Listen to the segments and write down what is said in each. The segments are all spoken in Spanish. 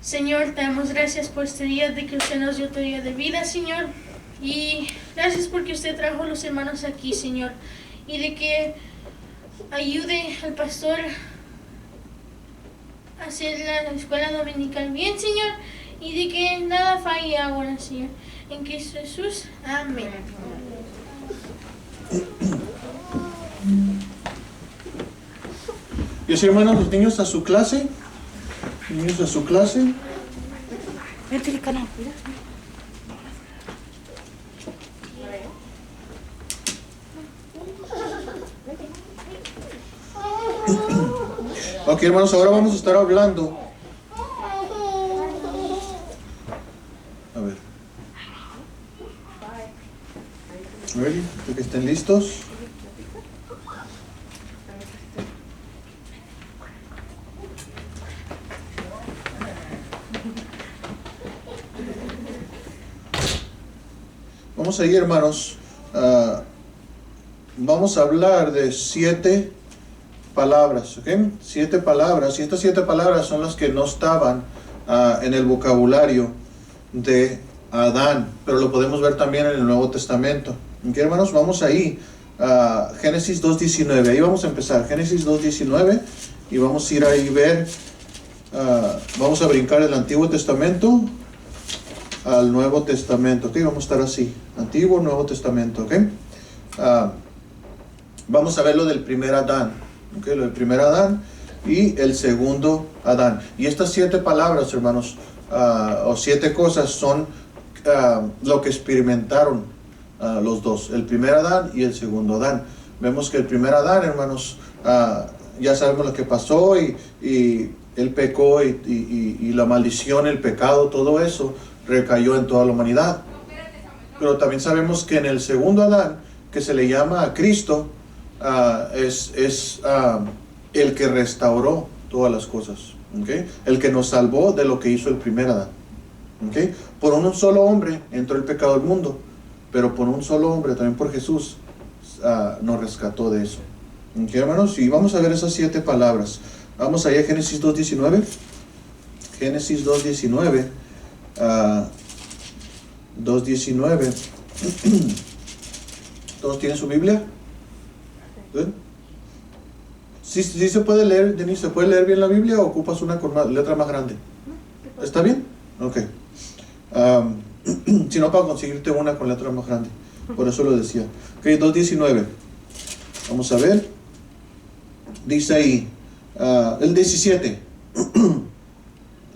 Señor, te damos gracias por este día de que usted nos dio otro día de vida, Señor. Y gracias porque usted trajo a los hermanos aquí, Señor. Y de que ayude al pastor a hacer la escuela dominical bien, Señor. Y de que nada falle ahora, Señor. En Cristo Jesús. Amén. Y así, hermanos, los niños a su clase. Niños a su clase. Ok, hermanos, ahora vamos a estar hablando. A ver. Ready? Que estén listos. Vamos a ir, hermanos. Vamos a hablar de 7 palabras, ¿ok? 7 palabras. Y estas 7 palabras son las que no estaban en el vocabulario de Adán, pero lo podemos ver también en el Nuevo Testamento. ¿Ok, hermanos? Vamos ahí a Génesis 2:19. Ahí vamos a empezar. Génesis 2:19. Y vamos a ir ahí a ver. Vamos a brincar del Antiguo Testamento al Nuevo Testamento. Ok, vamos a estar así. Antiguo, Nuevo Testamento. Ok. Vamos a ver lo del primer Adán. Ok, lo del primer Adán y el segundo Adán. Y estas 7 palabras, hermanos, o 7 cosas son lo que experimentaron los dos, el primer Adán y el segundo Adán. Vemos que el primer Adán, hermanos, ya sabemos lo que pasó y él pecó y la maldición, el pecado, todo eso recayó en toda la humanidad. Pero también sabemos que en el segundo Adán, que se le llama a Cristo, es el que restauró todas las cosas, ¿okay? El que nos salvó de lo que hizo el primer Adán, ¿okay? Por un solo hombre entró el pecado al mundo, pero por un solo hombre, también por Jesús, nos rescató de eso. ¿Okay, hermanos? Y vamos a ver esas 7 palabras. Vamos allá a Génesis 2:19. Génesis 2:19. 2:19. ¿Todos tienen su Biblia? ¿Good? ¿Sí se puede leer, Denise? ¿Se puede leer bien la Biblia o ocupas una con letra más grande? ¿Está bien? Ok. Si no, para conseguirte una con letra más grande. Por eso lo decía. Ok, 2:19. Vamos a ver. Dice ahí, el 17.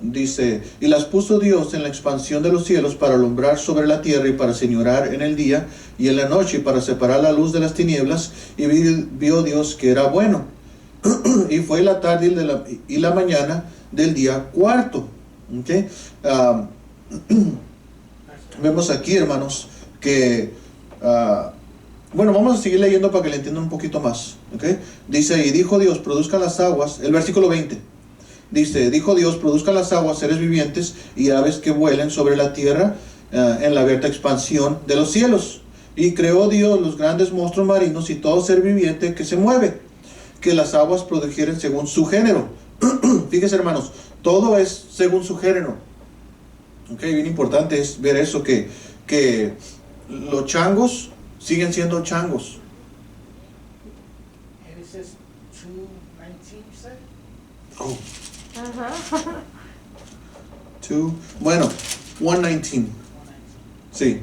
Dice, y las puso Dios en la expansión de los cielos para alumbrar sobre la tierra y para señorar en el día y en la noche y para separar la luz de las tinieblas, y vio Dios que era bueno. Y fue la tarde y la mañana del día cuarto. ¿Okay? Vemos aquí, hermanos, que bueno, vamos a seguir leyendo para que le entiendan un poquito más. ¿Okay? Dice, y dijo Dios, produzcan las aguas, el versículo 20. Dice, dijo Dios, produzcan las aguas seres vivientes y aves que vuelen sobre la tierra en la abierta expansión de los cielos. Y creó Dios los grandes monstruos marinos y todo ser viviente que se mueve, que las aguas produjeren según su género. Fíjense, hermanos, todo es según su género. Ok, bien importante es ver eso, que los changos siguen siendo changos. Genesis 2:19, you said? Oh. Bueno, 1:19. Sí.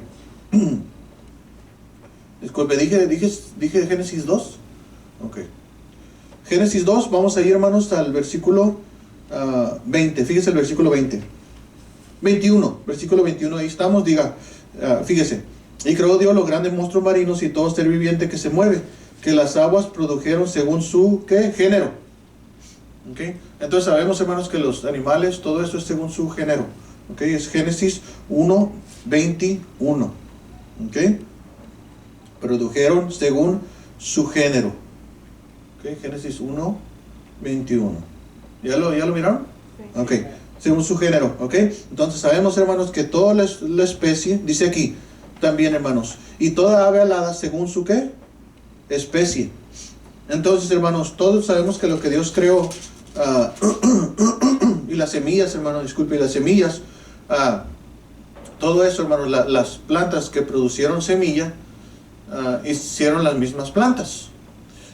Disculpe, dije Génesis 2. Ok. Génesis 2, vamos a ir, hermanos, al versículo 20. Fíjese el versículo 20. 21, versículo 21, ahí estamos, diga, fíjese. Y creó Dios los grandes monstruos marinos y todo ser viviente que se mueve, que las aguas produjeron según su, ¿qué? Género. Okay. Entonces sabemos, hermanos, que los animales, todo eso es según su género. Okay. Es Génesis 1:21. Okay. Produjeron según su género. Okay. Génesis 1:21. ¿Ya lo miraron? Sí. Okay. Según su género. Okay. Entonces sabemos, hermanos, que toda la especie, dice aquí también, hermanos, y toda ave alada según su ¿qué? Especie. Entonces, hermanos, todos sabemos que lo que Dios creó y las semillas, hermanos, disculpe, y las semillas, todo eso, hermanos, las plantas que producieron semilla, hicieron las mismas plantas.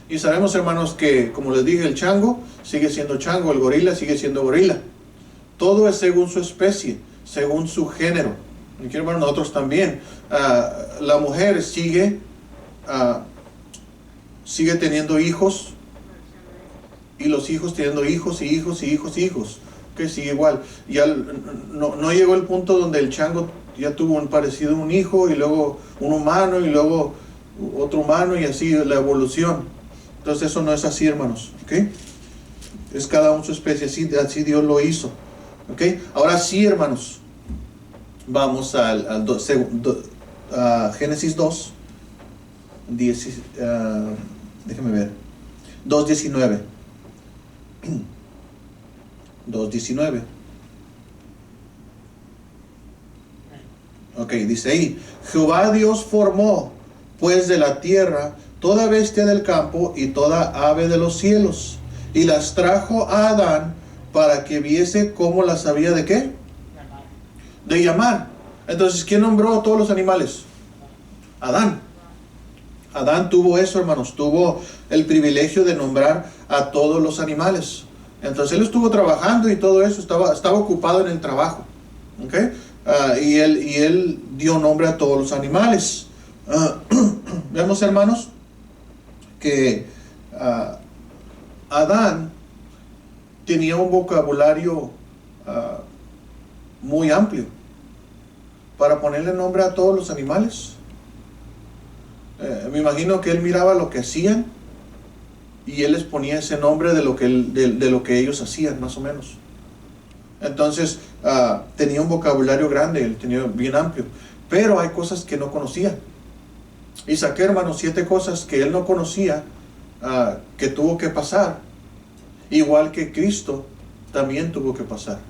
Y sabemos, hermanos, que como les dije, el chango sigue siendo chango, el gorila sigue siendo gorila. Todo es según su especie, según su género. Y hermanos, nosotros también. La mujer sigue teniendo hijos, y los hijos teniendo hijos y hijos y hijos y hijos. Que sigue igual. Ya no llegó el punto donde el chango ya tuvo un parecido a un hijo, y luego un humano, y luego otro humano, y así la evolución. Entonces eso no es así, hermanos, ¿ok? Es cada uno su especie, así Dios lo hizo, ¿ok? Ahora sí, hermanos, vamos a Génesis 2, déjeme ver, 2:19. 2:19. Ok, dice ahí: Jehová Dios formó pues de la tierra toda bestia del campo y toda ave de los cielos, y las trajo a Adán para que viese cómo las había de ¿qué? De llamar. Entonces, ¿quién nombró a todos los animales? Adán. Adán tuvo eso, hermanos, tuvo el privilegio de nombrar a todos los animales. Entonces él estuvo trabajando y todo eso, estaba ocupado en el trabajo, ¿okay? Y él dio nombre a todos los animales. Vemos, hermanos, que Adán tenía un vocabulario muy amplio para ponerle nombre a todos los animales. Me imagino que él miraba lo que hacían y él les ponía ese nombre de lo que ellos hacían, más o menos. Entonces tenía un vocabulario grande, él tenía bien amplio, pero hay cosas que no conocía. Y saqué, hermanos, 7 cosas que él no conocía, que tuvo que pasar, igual que Cristo también tuvo que pasar.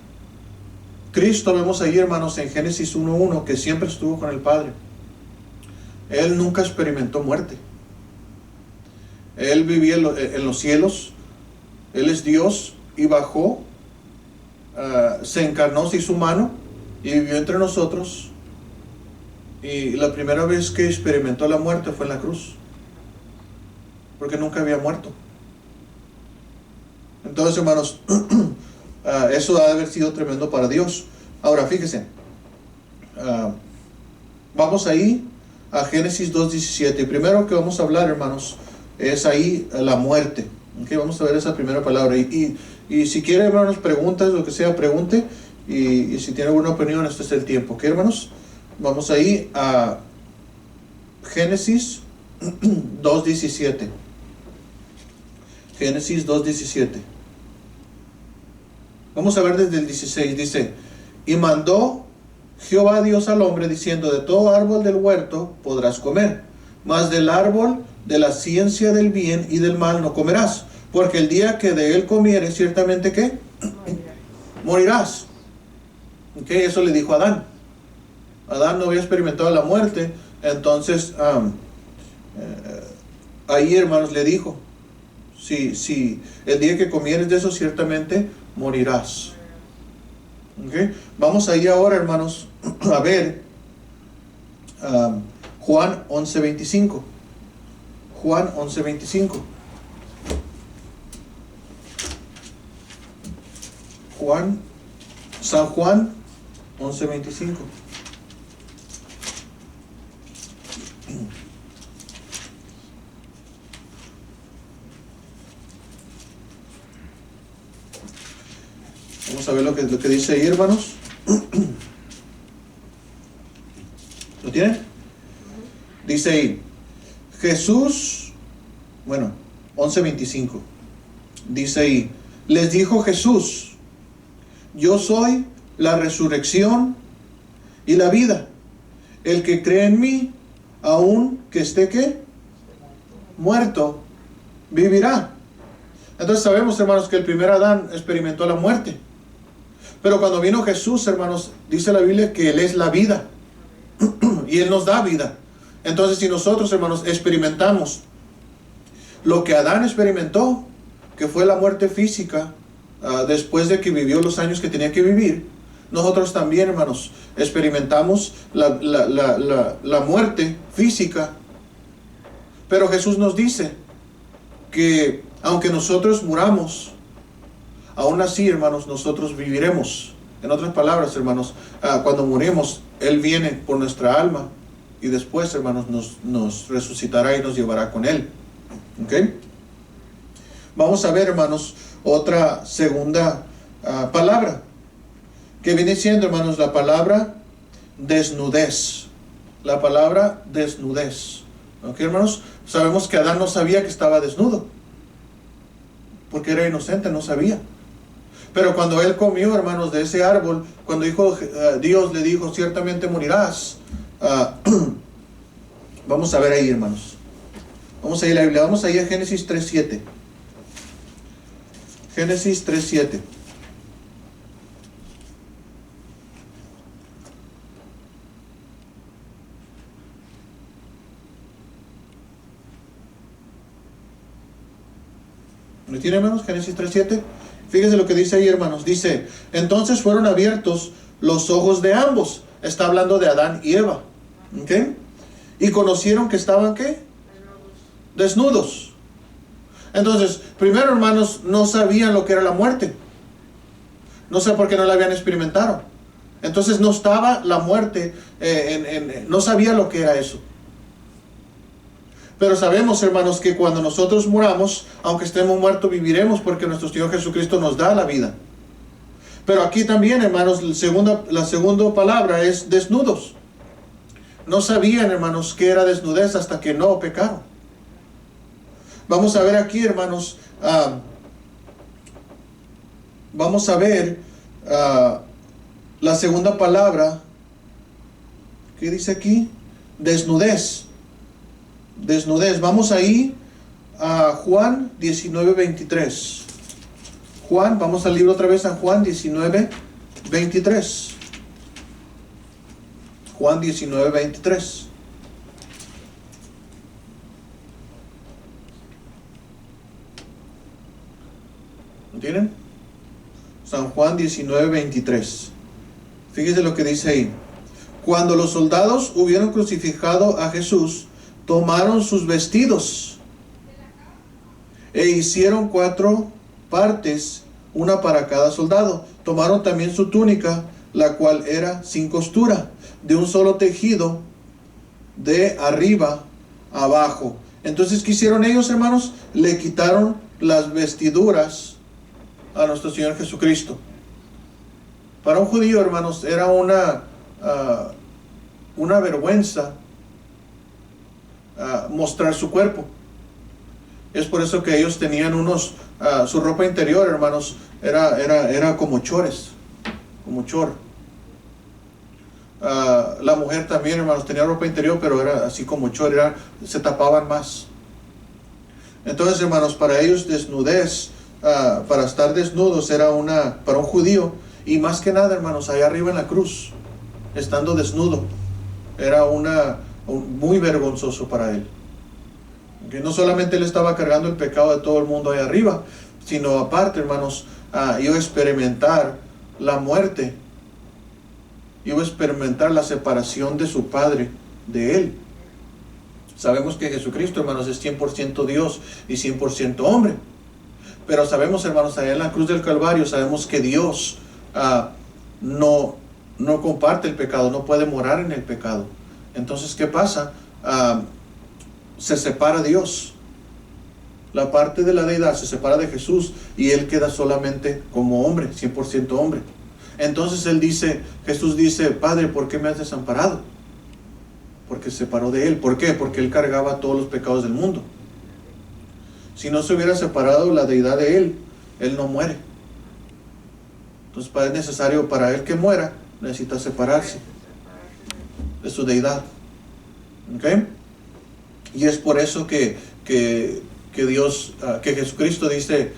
Cristo, vemos ahí, hermanos, en Génesis 1:1, que siempre estuvo con el Padre. Él nunca experimentó muerte. Él vivía en los cielos. Él es Dios y bajó, se encarnó, se hizo humano y vivió entre nosotros. Y la primera vez que experimentó la muerte fue en la cruz, porque nunca había muerto. Entonces, hermanos, eso ha de haber sido tremendo para Dios. Ahora, fíjense, vamos ahí a Génesis 2:17. Primero que vamos a hablar, hermanos, es ahí la muerte. Okay, vamos a ver esa primera palabra. Y si quiere, hermanos, preguntas, lo que sea, pregunte. Y si tiene alguna opinión, este es el tiempo. ¿Ok, hermanos? Vamos ahí a Génesis 2:17. Génesis 2:17. Vamos a ver desde el 16. Dice: y mandó Jehová Dios al hombre, diciendo: de todo árbol del huerto podrás comer, mas del árbol de la ciencia del bien y del mal no comerás, porque el día que de él comieres, ciertamente ¿qué? Morirás. Okay, eso le dijo a Adán. Adán no había experimentado la muerte. Entonces ahí, hermanos, le dijo: si el día que comieres de eso, ciertamente morirás. Okay. Vamos ahí ahora, hermanos, a ver Juan 11:25. Juan 11:25. San Juan 11:25. Vamos a ver lo que dice ahí, hermanos. ¿Lo tienen? Dice ahí, Jesús, 11:25. Dice ahí, les dijo Jesús: yo soy la resurrección y la vida. El que cree en mí, aun que esté ¿qué? Muerto, vivirá. Entonces sabemos, hermanos, que el primer Adán experimentó la muerte. Pero cuando vino Jesús, hermanos, dice la Biblia que Él es la vida. Y Él nos da vida. Entonces, si nosotros, hermanos, experimentamos lo que Adán experimentó, que fue la muerte física, después de que vivió los años que tenía que vivir, nosotros también, hermanos, experimentamos la muerte física. Pero Jesús nos dice que aunque nosotros muramos, aún así, hermanos, nosotros viviremos. En otras palabras, hermanos, cuando morimos, Él viene por nuestra alma y después, hermanos, nos resucitará y nos llevará con Él. ¿Ok? Vamos a ver, hermanos, otra segunda palabra, que viene siendo, hermanos, la palabra desnudez. La palabra desnudez. ¿Ok, hermanos? Sabemos que Adán no sabía que estaba desnudo, porque era inocente, no sabía. Pero cuando él comió, hermanos, de ese árbol, cuando Dios le dijo, ciertamente morirás. Vamos a ver ahí, hermanos. Vamos a ir a la Biblia, vamos a ir a Génesis 3:7. Génesis 3:7. ¿Me tiene, hermanos? Génesis 3:7. Fíjense lo que dice ahí, hermanos. Dice, entonces fueron abiertos los ojos de ambos. Está hablando de Adán y Eva. ¿Ok? Y conocieron que estaban, ¿qué? Desnudos. Entonces, primero, hermanos, no sabían lo que era la muerte. No sé por qué no la habían experimentado. Entonces no estaba la muerte, no sabía lo que era eso. Pero sabemos, hermanos, que cuando nosotros muramos, aunque estemos muertos, viviremos, porque nuestro Señor Jesucristo nos da la vida. Pero aquí también, hermanos, la segunda palabra es desnudos. No sabían, hermanos, qué era desnudez hasta que no pecaron. Vamos a ver aquí, hermanos, vamos a ver la segunda palabra. ¿Qué dice aquí? Desnudez. Desnudez. Vamos ahí a Juan 19:23. Juan, vamos al libro otra vez a Juan 19:23. Juan 19:23. ¿Lo tienen? San Juan 19:23. Fíjese lo que dice ahí. Cuando los soldados hubieron crucificado a Jesús, tomaron sus vestidos e hicieron 4 partes, una para cada soldado. Tomaron también su túnica, la cual era sin costura, de un solo tejido, de arriba a abajo. Entonces, ¿qué hicieron ellos, hermanos? Le quitaron las vestiduras a nuestro Señor Jesucristo. Para un judío, hermanos, era una vergüenza mostrar su cuerpo. Es por eso que ellos tenían su ropa interior, hermanos, era como chores, como chor. La mujer también, hermanos, tenía ropa interior, pero era así como chor, se tapaban más. Entonces, hermanos, para ellos desnudez, para estar desnudos era para un judío, y más que nada, hermanos, allá arriba en la cruz, estando desnudo, era muy vergonzoso para él. Que no solamente él estaba cargando el pecado de todo el mundo ahí arriba, sino aparte, hermanos, iba a experimentar la muerte, iba a experimentar la separación de su Padre de él. Sabemos que Jesucristo, hermanos, es 100% Dios y 100% hombre. Pero sabemos, hermanos, allá en la cruz del Calvario, sabemos que Dios no comparte el pecado, no puede morar en el pecado. Entonces, ¿qué pasa? Se separa Dios. La parte de la deidad se separa de Jesús y Él queda solamente como hombre, 100% hombre. Entonces Jesús dice, Padre, ¿por qué me has desamparado? Porque se separó de Él. ¿Por qué? Porque Él cargaba todos los pecados del mundo. Si no se hubiera separado la deidad de Él, Él no muere. Entonces, es necesario para Él que muera, necesita separarse de su deidad. ¿Ok? Y es por eso que Jesucristo dice,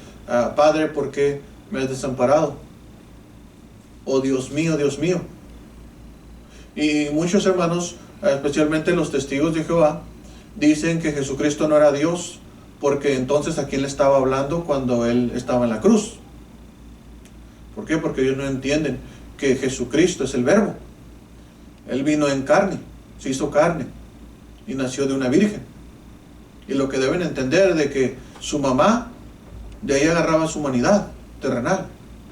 Padre, ¿por qué me has desamparado? Oh Dios mío, Dios mío. Y muchos hermanos, especialmente los testigos de Jehová, dicen que Jesucristo no era Dios, porque entonces ¿a quién le estaba hablando cuando Él estaba en la cruz? ¿Por qué? Porque ellos no entienden que Jesucristo es el Verbo. Él vino en carne, se hizo carne y nació de una virgen. Y lo que deben entender de que su mamá de ahí agarraba su humanidad terrenal.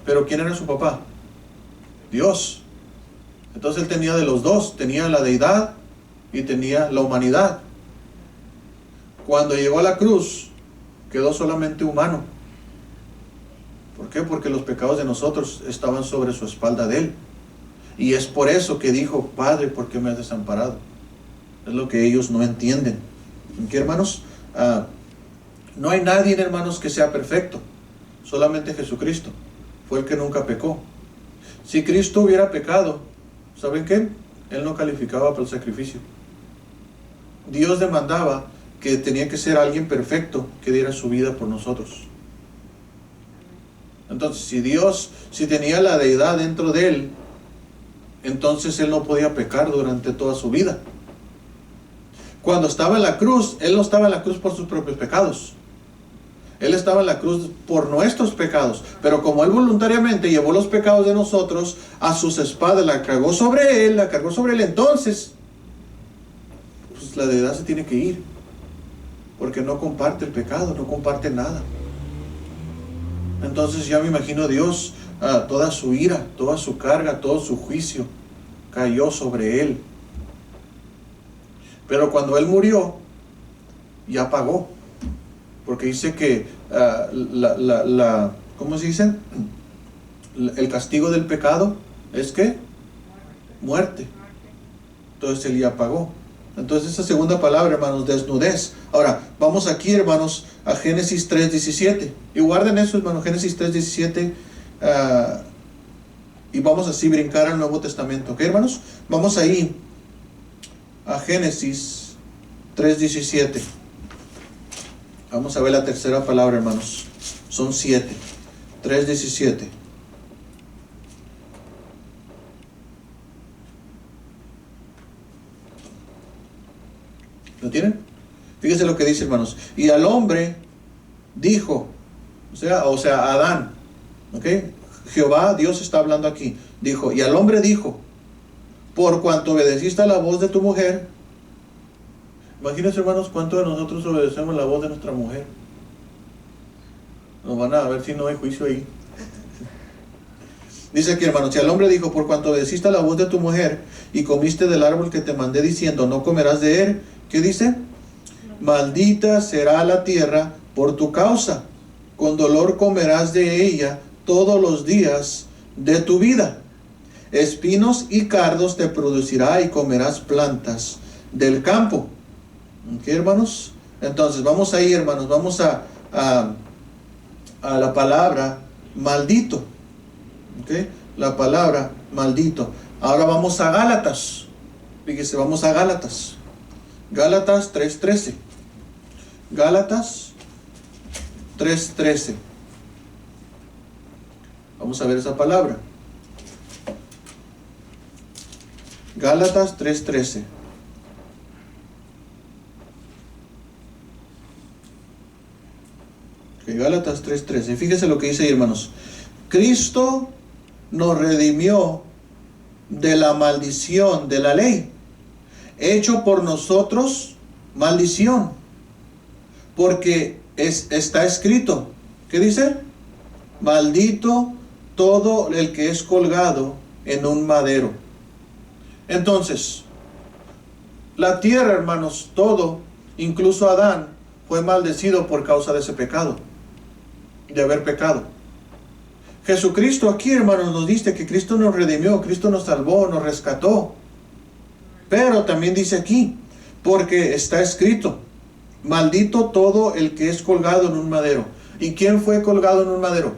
Pero ¿quién era su papá? Dios. Entonces él tenía de los dos, tenía la deidad y tenía la humanidad. Cuando llegó a la cruz, quedó solamente humano. ¿Por qué? Porque los pecados de nosotros estaban sobre su espalda de él. Y es por eso que dijo, Padre, ¿por qué me has desamparado? Es lo que ellos no entienden. ¿Qué, hermanos? No hay nadie, hermanos, que sea perfecto. Solamente Jesucristo fue el que nunca pecó. Si Cristo hubiera pecado, ¿saben qué? Él no calificaba para el sacrificio. Dios demandaba que tenía que ser alguien perfecto que diera su vida por nosotros. Entonces, si tenía la deidad dentro de él, entonces él no podía pecar durante toda su vida. Cuando estaba en la cruz, él no estaba en la cruz por sus propios pecados. Él estaba en la cruz por nuestros pecados. Pero como él voluntariamente llevó los pecados de nosotros a sus espaldas, la cargó sobre él, entonces pues la deidad se tiene que ir. Porque no comparte el pecado, no comparte nada. Entonces ya me imagino a Dios, toda su ira, toda su carga, todo su juicio cayó sobre él. Pero cuando él murió, ya pagó. Porque dice que ¿cómo se dice? El castigo del pecado es ¿qué? Muerte. Entonces él ya pagó. Entonces esa segunda palabra, hermanos, desnudez. Ahora, vamos aquí, hermanos, a Génesis 3:17. Y guarden eso, hermanos, Génesis 3:17. Y vamos así brincar al Nuevo Testamento. ¿Ok, hermanos? Vamos ahí a Génesis 3:17. Vamos a ver la tercera palabra, hermanos. Son 7. 3:17. ¿Lo tienen? Fíjense lo que dice, hermanos. Y al hombre dijo, o sea, Adán, ¿ok? Jehová, Dios está hablando aquí. Dijo, y al hombre dijo, por cuanto obedeciste a la voz de tu mujer. Imagínense, hermanos, cuánto de nosotros obedecemos la voz de nuestra mujer. Nos van a ver si no hay juicio ahí. Dice aquí, hermanos, si al hombre dijo, por cuanto obedeciste a la voz de tu mujer y comiste del árbol que te mandé diciendo, no comerás de él. ¿Qué dice? Maldita será la tierra por tu causa. Con dolor comerás de ella todos los días de tu vida. Espinos y cardos te producirá y comerás plantas del campo. ¿Ok, hermanos? Entonces, vamos ahí, hermanos. Vamos a la palabra maldito. ¿Ok? La palabra maldito. Ahora vamos a Gálatas. Fíjese, vamos a Gálatas. Gálatas 3:13. Gálatas 3:13. Vamos a ver esa palabra. Gálatas 3:13. Gálatas 3:13. Fíjese lo que dice ahí, hermanos. Cristo nos redimió de la maldición de la ley, hecho por nosotros maldición, porque está escrito, ¿qué dice? Maldito todo el que es colgado en un madero. Entonces, la tierra, hermanos, todo, incluso Adán, fue maldecido por causa de ese pecado, de haber pecado. Jesucristo aquí, hermanos, nos dice que Cristo nos redimió, Cristo nos salvó, nos rescató. Pero también dice aquí, porque está escrito, maldito todo el que es colgado en un madero. ¿Y quién fue colgado en un madero?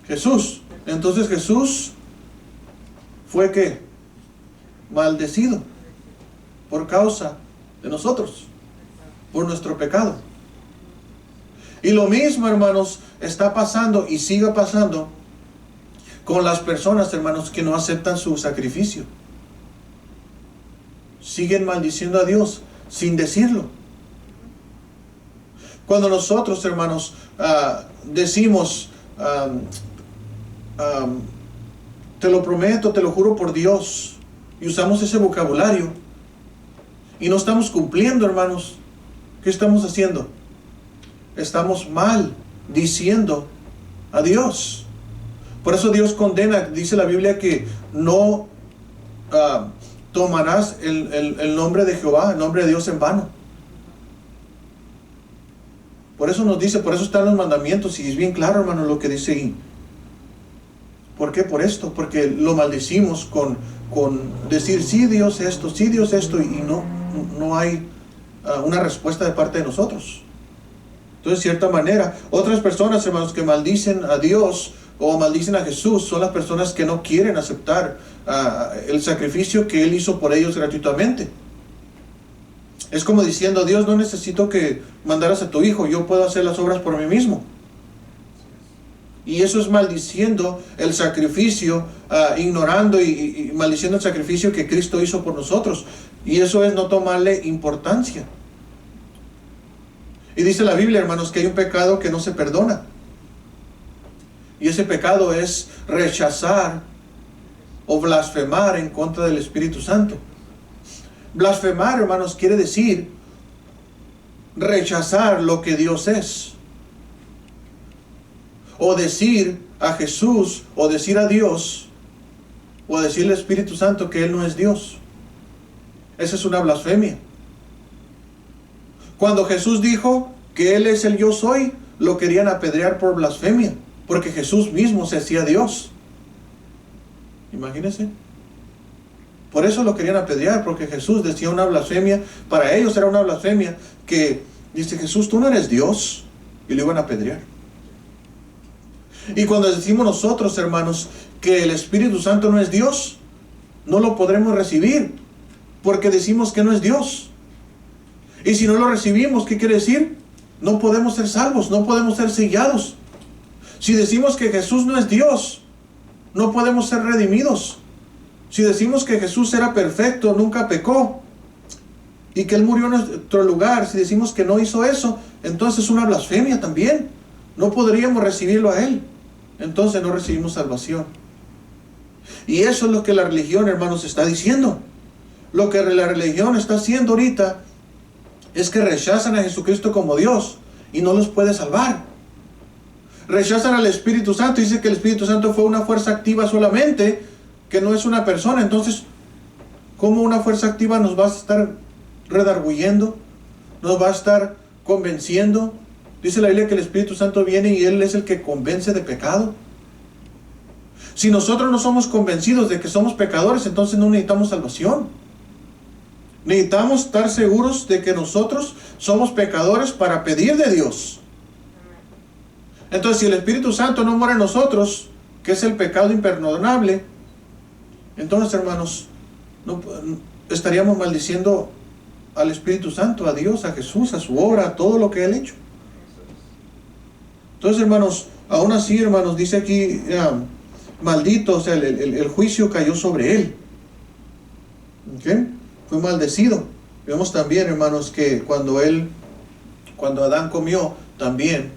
Jesús. Entonces Jesús fue ¿qué? Maldecido por causa de nosotros, por nuestro pecado. Y lo mismo, hermanos, está pasando y sigue pasando con las personas, hermanos, que no aceptan su sacrificio. Siguen maldiciendo a Dios sin decirlo. Cuando nosotros, hermanos, decimos, te lo prometo, te lo juro por Dios, y usamos ese vocabulario, y no estamos cumpliendo, hermanos, ¿qué estamos haciendo? Estamos mal diciendo a Dios. Por eso Dios condena, dice la Biblia, que no tomarás el nombre de Jehová, el nombre de Dios en vano. Por eso nos dice, por eso están los mandamientos, y es bien claro, hermano, lo que dice ahí. ¿Por qué? Por esto, porque lo maldecimos con decir, sí Dios esto, y no hay una respuesta de parte de nosotros. Entonces, de cierta manera, otras personas, hermanos, que maldicen a Dios o maldicen a Jesús, son las personas que no quieren aceptar el sacrificio que Él hizo por ellos gratuitamente. Es como diciendo, Dios, no necesito que mandaras a tu hijo, yo puedo hacer las obras por mí mismo. Y eso es maldiciendo el sacrificio, ignorando y maldiciendo el sacrificio que Cristo hizo por nosotros. Y eso es no tomarle importancia. Y dice la Biblia, hermanos, que hay un pecado que no se perdona. Y ese pecado es rechazar o blasfemar en contra del Espíritu Santo. Blasfemar, hermanos, quiere decir rechazar lo que Dios es. O decir a Jesús, o decir a Dios, o decir al Espíritu Santo que Él no es Dios. Esa es una blasfemia. Cuando Jesús dijo que Él es el yo soy, lo querían apedrear por blasfemia, porque Jesús mismo se hacía Dios. Imagínense. Por eso lo querían apedrear, porque Jesús decía una blasfemia. Para ellos era una blasfemia que dice, Jesús, tú no eres Dios, y lo iban a apedrear. Y cuando decimos nosotros, hermanos, que el Espíritu Santo no es Dios, no lo podremos recibir, porque decimos que no es Dios. Y si no lo recibimos, ¿qué quiere decir? No podemos ser salvos, no podemos ser sellados. Si decimos que Jesús no es Dios, no podemos ser redimidos. Si decimos que Jesús era perfecto, nunca pecó, y que Él murió en nuestro lugar, si decimos que no hizo eso, entonces es una blasfemia también. No podríamos recibirlo a Él. Entonces no recibimos salvación. Y eso es lo que la religión, hermanos, está diciendo. Lo que la religión está haciendo ahorita es que rechazan a Jesucristo como Dios y no los puede salvar. Rechazan al Espíritu Santo. Dice que el Espíritu Santo fue una fuerza activa solamente, que no es una persona. Entonces, ¿cómo una fuerza activa nos va a estar redarguyendo? ¿Nos va a estar convenciendo? Dice la Biblia que el Espíritu Santo viene y Él es el que convence de pecado. Si nosotros no somos convencidos de que somos pecadores, entonces no necesitamos salvación. Necesitamos estar seguros de que nosotros somos pecadores para pedir de Dios. Entonces, si el Espíritu Santo no mora en nosotros, que es el pecado imperdonable, entonces, hermanos, estaríamos maldiciendo al Espíritu Santo, a Dios, a Jesús, a su obra, a todo lo que Él ha hecho. Entonces, hermanos, aún así, hermanos, dice aquí, maldito, o sea, el juicio cayó sobre Él. ¿Okay? Fue maldecido. Vemos también, hermanos, que cuando Adán comió, también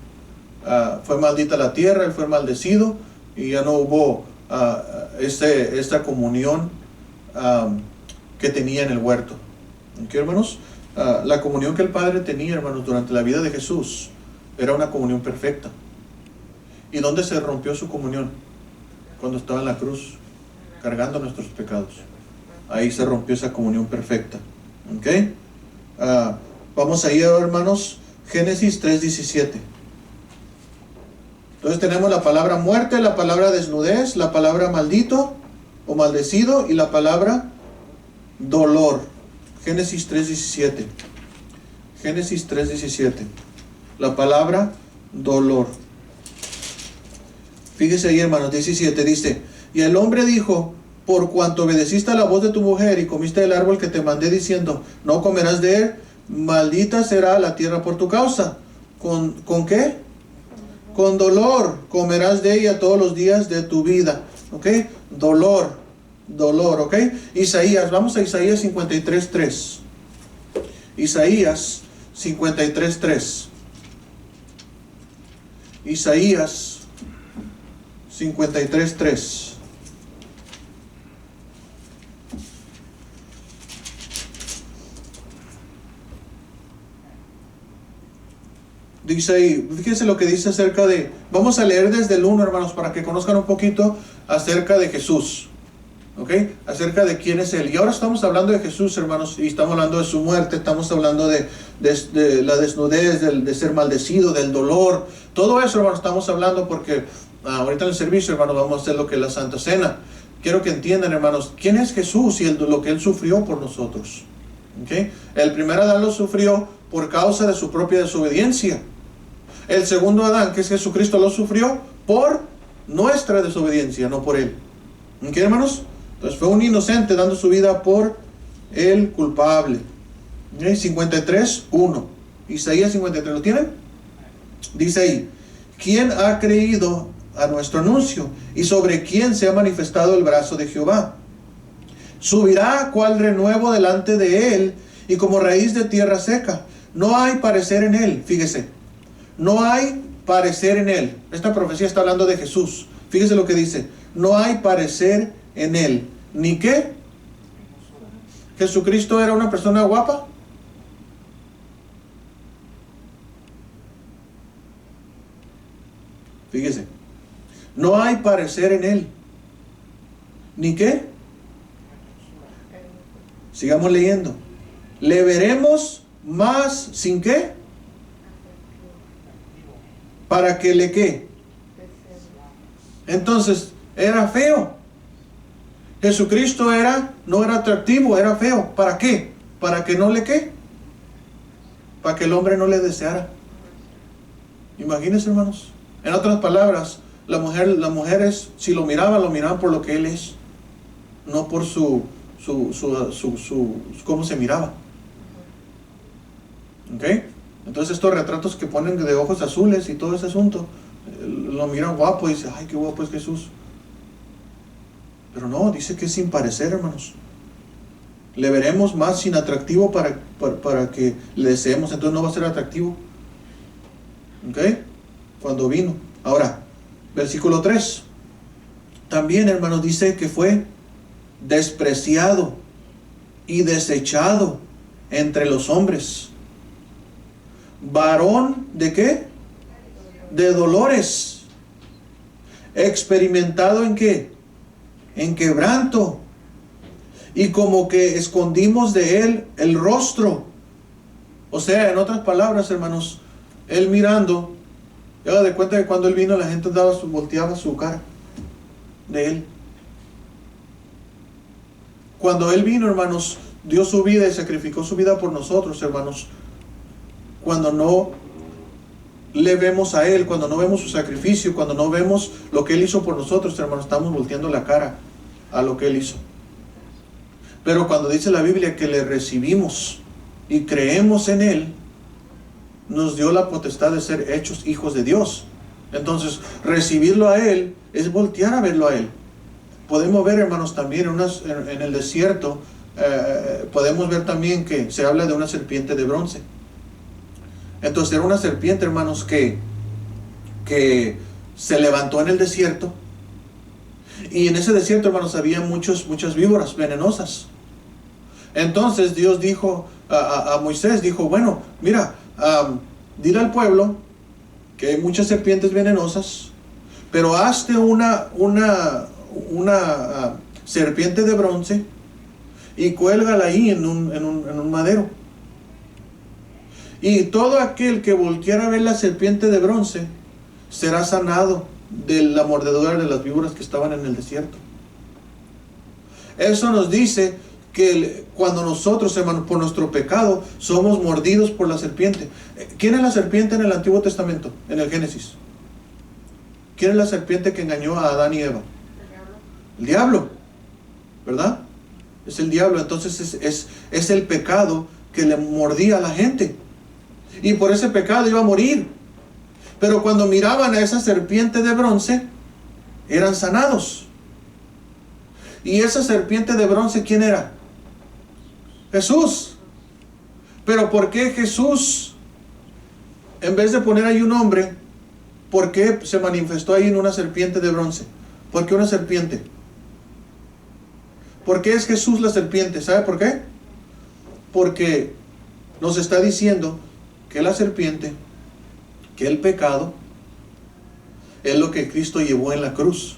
fue maldita la tierra, él fue maldecido, y ya no hubo esta comunión que tenía en el huerto. ¿Okay, hermanos? La comunión que el Padre tenía, hermanos, durante la vida de Jesús era una comunión perfecta. ¿Y dónde se rompió su comunión? Cuando estaba en la cruz, cargando nuestros pecados. Ahí se rompió esa comunión perfecta. ¿Ok? Vamos a ir, hermanos, Génesis 3:17. Entonces tenemos la palabra muerte, la palabra desnudez, la palabra maldito o maldecido y la palabra dolor. Génesis 3:17. Génesis 3:17. La palabra dolor. Fíjese ahí, hermanos, 17 dice: y el hombre dijo, por cuanto obedeciste a la voz de tu mujer y comiste del árbol que te mandé diciendo, no comerás de él, maldita será la tierra por tu causa. ¿Con qué? Con dolor comerás de ella todos los días de tu vida. ¿Ok? Dolor, ¿ok? Isaías, vamos a Isaías 53:3. Isaías 53:3. Isaías 53:3. Dice ahí, fíjense lo que dice acerca de, vamos a leer desde el 1, hermanos, para que conozcan un poquito acerca de Jesús, ¿ok? Acerca de quién es Él. Y ahora estamos hablando de Jesús, hermanos, y estamos hablando de su muerte, estamos hablando de la desnudez, de ser maldecido, del dolor, todo eso, hermanos, estamos hablando porque ahorita en el servicio, hermanos, vamos a hacer lo que es la Santa Cena. Quiero que entiendan, hermanos, quién es Jesús y lo que Él sufrió por nosotros, ¿ok? El primer Adán lo sufrió por causa de su propia desobediencia. El segundo Adán, que es Jesucristo, lo sufrió por nuestra desobediencia, no por Él. ¿Ok, hermanos? Entonces fue un inocente dando su vida por el culpable. 53:1. Isaías 53, ¿lo tienen? Dice ahí, ¿quién ha creído a nuestro anuncio? ¿Y sobre quién se ha manifestado el brazo de Jehová? Subirá cual renuevo delante de Él y como raíz de tierra seca. No hay parecer en Él, fíjese. No hay parecer en Él. Esta profecía está hablando de Jesús. Fíjese lo que dice. No hay parecer en Él. ¿Ni qué? ¿Jesucristo era una persona guapa? Fíjese. No hay parecer en Él. ¿Ni qué? Sigamos leyendo. Le veremos más sin qué. ¿Para que le qué? Entonces, era feo. Jesucristo no era atractivo, era feo. ¿Para qué? ¿Para que no le qué? Para que el hombre no le deseara. Imagínense, hermanos. En otras palabras, las mujeres, si lo miraban por lo que Él es. No por cómo se miraba. ¿Ok? Entonces estos retratos que ponen de ojos azules y todo ese asunto, lo miran guapo y dicen, ay, qué guapo es Jesús. Pero no, dice que es sin parecer, hermanos. Le veremos más sin atractivo para que le deseemos, entonces no va a ser atractivo. ¿Ok? Cuando vino. Ahora, versículo 3. También, hermanos, dice que fue despreciado y desechado entre los hombres. Varón de qué? De dolores. Experimentado en qué? En quebranto. Y como que escondimos de Él el rostro. O sea, en otras palabras, hermanos, Él mirando, haga de cuenta que cuando Él vino la gente volteaba su cara de Él. Cuando Él vino, hermanos, dio su vida y sacrificó su vida por nosotros, hermanos. Cuando no le vemos a Él, cuando no vemos su sacrificio, cuando no vemos lo que Él hizo por nosotros, hermanos, estamos volteando la cara a lo que Él hizo. Pero cuando dice la Biblia que le recibimos y creemos en Él, nos dio la potestad de ser hechos hijos de Dios. Entonces, recibirlo a Él es voltear a verlo a Él. Podemos ver, hermanos, también en el desierto, podemos ver también que se habla de una serpiente de bronce. Entonces era una serpiente, hermanos, que se levantó en el desierto. Y en ese desierto, hermanos, había muchas víboras venenosas. Entonces Dios dijo a Moisés, dijo, bueno, mira, dile al pueblo que hay muchas serpientes venenosas, pero hazte una serpiente de bronce y cuélgala ahí en un madero. Y todo aquel que volteara a ver la serpiente de bronce será sanado de la mordedura de las víboras que estaban en el desierto. Eso nos dice que cuando nosotros, hermanos, por nuestro pecado somos mordidos por la serpiente. ¿Quién es la serpiente en el Antiguo Testamento? En el Génesis. ¿Quién es la serpiente que engañó a Adán y Eva? El diablo, ¿verdad? Es el diablo. Entonces es el pecado que le mordía a la gente. Y por ese pecado iba a morir. Pero cuando miraban a esa serpiente de bronce, eran sanados. Y esa serpiente de bronce, ¿quién era? Jesús. Pero ¿por qué Jesús, en vez de poner ahí un hombre, ¿por qué se manifestó ahí en una serpiente de bronce? ¿Por qué una serpiente? ¿Por qué es Jesús la serpiente? ¿Sabe por qué? Porque nos está diciendo que la serpiente, que el pecado, es lo que Cristo llevó en la cruz.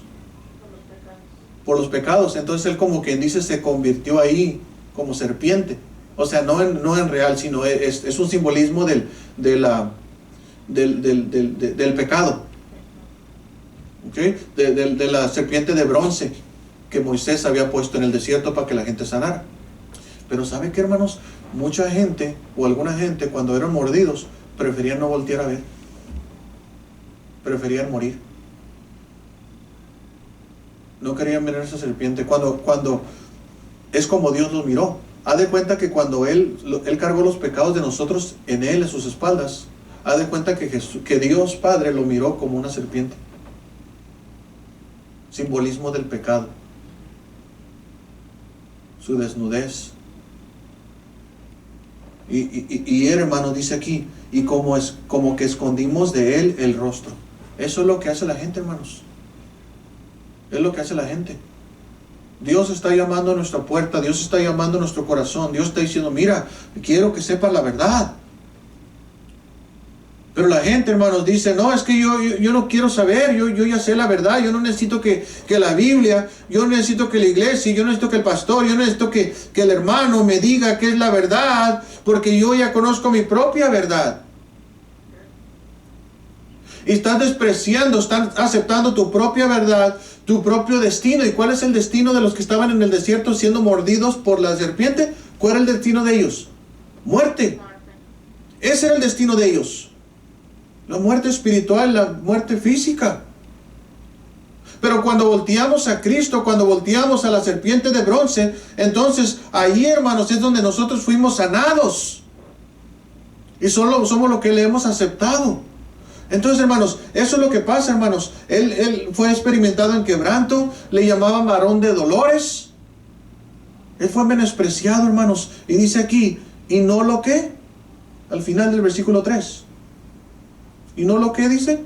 Por los pecados. Entonces Él, como quien dice, se convirtió ahí como serpiente. O sea, no en real, sino es un simbolismo del pecado. ¿Okay? De la serpiente de bronce que Moisés había puesto en el desierto para que la gente sanara. Pero ¿sabe qué, hermanos? Mucha gente, o alguna gente, cuando eran mordidos, preferían no voltear a ver. Preferían morir. No querían mirar esa serpiente. Cuando es como Dios los miró. Haz de cuenta que cuando Él cargó los pecados de nosotros en Él, en sus espaldas, haz de cuenta que Dios Padre lo miró como una serpiente. Simbolismo del pecado. Su desnudez. Y hermano, dice aquí, y como que escondimos de Él el rostro. Eso es lo que hace la gente, hermanos. Es lo que hace la gente. Dios está llamando a nuestra puerta. Dios está llamando a nuestro corazón. Dios está diciendo, mira, quiero que sepas la verdad. Pero la gente, hermanos, dice, no, es que yo no quiero saber. Yo ya sé la verdad. Yo no necesito que la Biblia, yo no necesito que la iglesia, yo no necesito que el pastor, yo no necesito que el hermano me diga qué es la verdad, porque yo ya conozco mi propia verdad. Y estás despreciando, estás aceptando tu propia verdad, tu propio destino. ¿Y cuál es el destino de los que estaban en el desierto siendo mordidos por la serpiente? ¿Cuál era el destino de ellos? Muerte. Ese era el destino de ellos. La muerte espiritual, la muerte física. Pero cuando volteamos a Cristo, cuando volteamos a la serpiente de bronce, entonces ahí, hermanos, es donde nosotros fuimos sanados. Y solo somos lo que le hemos aceptado. Entonces, hermanos, eso es lo que pasa, hermanos. Él fue experimentado en quebranto, le llamaban varón de dolores. Él fue menospreciado, hermanos. Y dice aquí, ¿y no lo qué? Al final del versículo 3. ¿Y no lo qué dice?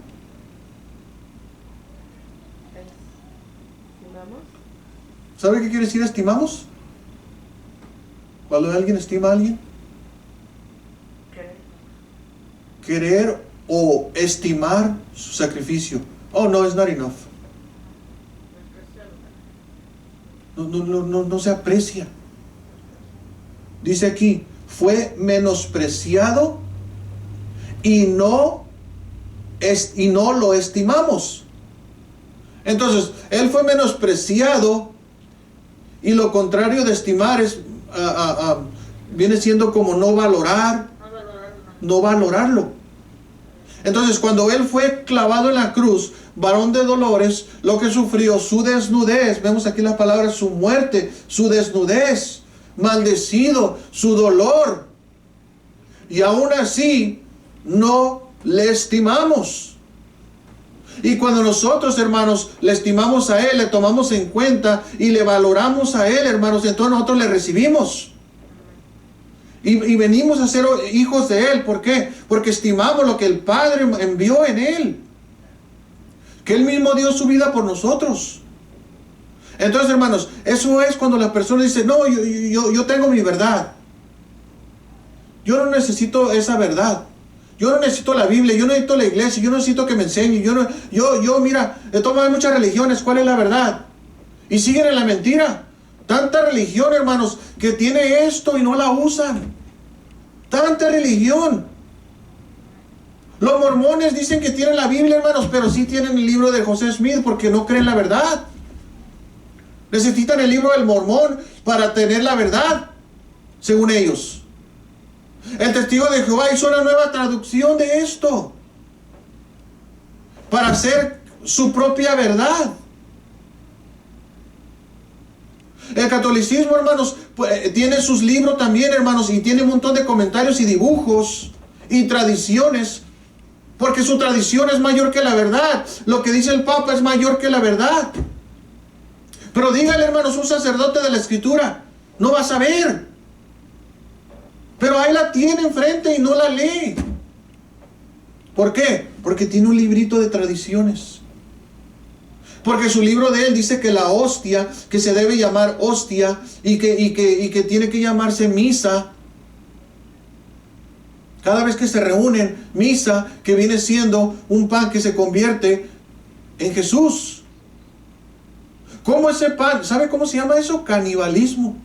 ¿Sabe qué quiere decir estimamos? Cuando alguien estima a alguien. Querer o estimar su sacrificio. Oh, no, it's not enough. No se aprecia. Dice aquí, fue menospreciado y no lo estimamos. Entonces, Él fue menospreciado, y lo contrario de estimar viene siendo como no valorarlo. Entonces, cuando Él fue clavado en la cruz, varón de dolores, lo que sufrió, su desnudez, vemos aquí las palabras, su muerte, su desnudez, maldecido, su dolor, y aún así no le estimamos. Y cuando nosotros, hermanos, le estimamos a Él, le tomamos en cuenta y le valoramos a Él, hermanos, entonces nosotros le recibimos. Y venimos a ser hijos de Él. ¿Por qué? Porque estimamos lo que el Padre envió en Él. Que Él mismo dio su vida por nosotros. Entonces, hermanos, eso es cuando la persona dice, no, yo tengo mi verdad. Yo no necesito esa verdad. Yo no necesito la Biblia, yo no necesito la iglesia, yo no necesito que me enseñe. Mira, de todas muchas religiones, ¿cuál es la verdad? Y siguen en la mentira. Tanta religión, hermanos, que tiene esto y no la usan. Tanta religión. Los mormones dicen que tienen la Biblia, hermanos, pero sí tienen el libro de José Smith porque no creen la verdad. Necesitan el libro del Mormón para tener la verdad, según ellos. El testigo de Jehová hizo una nueva traducción de esto para hacer su propia verdad. El catolicismo, hermanos, tiene sus libros también, hermanos, y tiene un montón de comentarios y dibujos y tradiciones, porque su tradición es mayor que la verdad. Lo que dice el Papa es mayor que la verdad. Pero dígale, hermanos, un sacerdote de la Escritura, no va a saber. Pero ahí la tiene enfrente y no la lee. ¿Por qué? Porque tiene un librito de tradiciones. Porque su libro de él dice que la hostia, que se debe llamar hostia y que tiene que llamarse misa. Cada vez que se reúnen, misa, que viene siendo un pan que se convierte en Jesús. ¿Cómo ese pan? ¿Sabe cómo se llama eso? Canibalismo.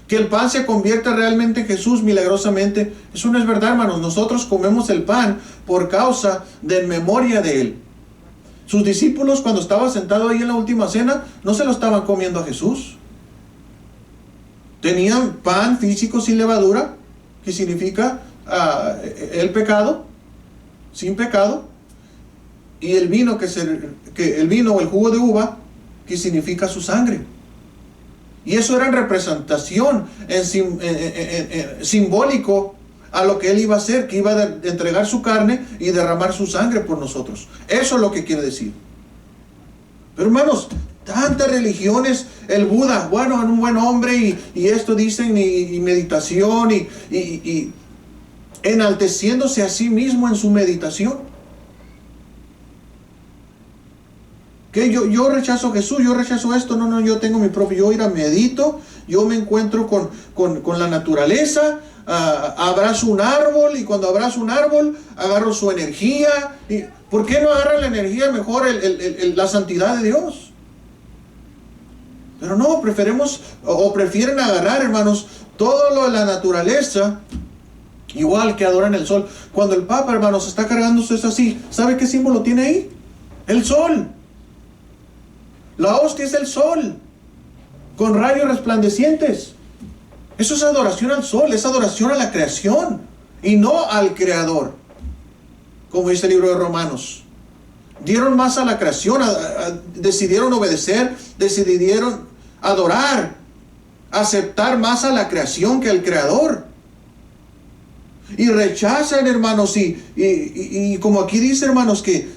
Que el pan se convierta realmente en Jesús milagrosamente. Eso no es verdad, hermanos. Nosotros comemos el pan por causa de memoria de Él. Sus discípulos, cuando estaba sentado ahí en la última cena, no se lo estaban comiendo a Jesús. Tenían pan físico sin levadura, que significa el pecado, sin pecado, y el vino el vino o el jugo de uva, que significa su sangre. Y eso era en representación, simbólico a lo que Él iba a hacer, que iba a entregar su carne y derramar su sangre por nosotros. Eso es lo que quiere decir. Pero hermanos, tantas religiones, el Buda, bueno, un buen hombre, y esto dicen, y meditación, y enalteciéndose a sí mismo en su meditación. Que yo rechazo a Jesús, yo rechazo esto, no, yo tengo mi propio, yo medito, yo me encuentro con la naturaleza, abrazo un árbol, y cuando abrazo un árbol, agarro su energía. ¿Por qué no agarran la energía mejor la santidad de Dios? Pero no, prefieren agarrar, hermanos, todo lo de la naturaleza, igual que adoran el sol. Cuando el Papa, hermanos, está cargándose eso así, ¿sabe qué símbolo tiene ahí? El sol. La hostia es el sol, con rayos resplandecientes. Eso es adoración al sol, es adoración a la creación, y no al Creador, como dice el libro de Romanos. Dieron más a la creación, decidieron obedecer, decidieron adorar, aceptar más a la creación que al Creador. Y rechazan, hermanos, y como aquí dice, hermanos, que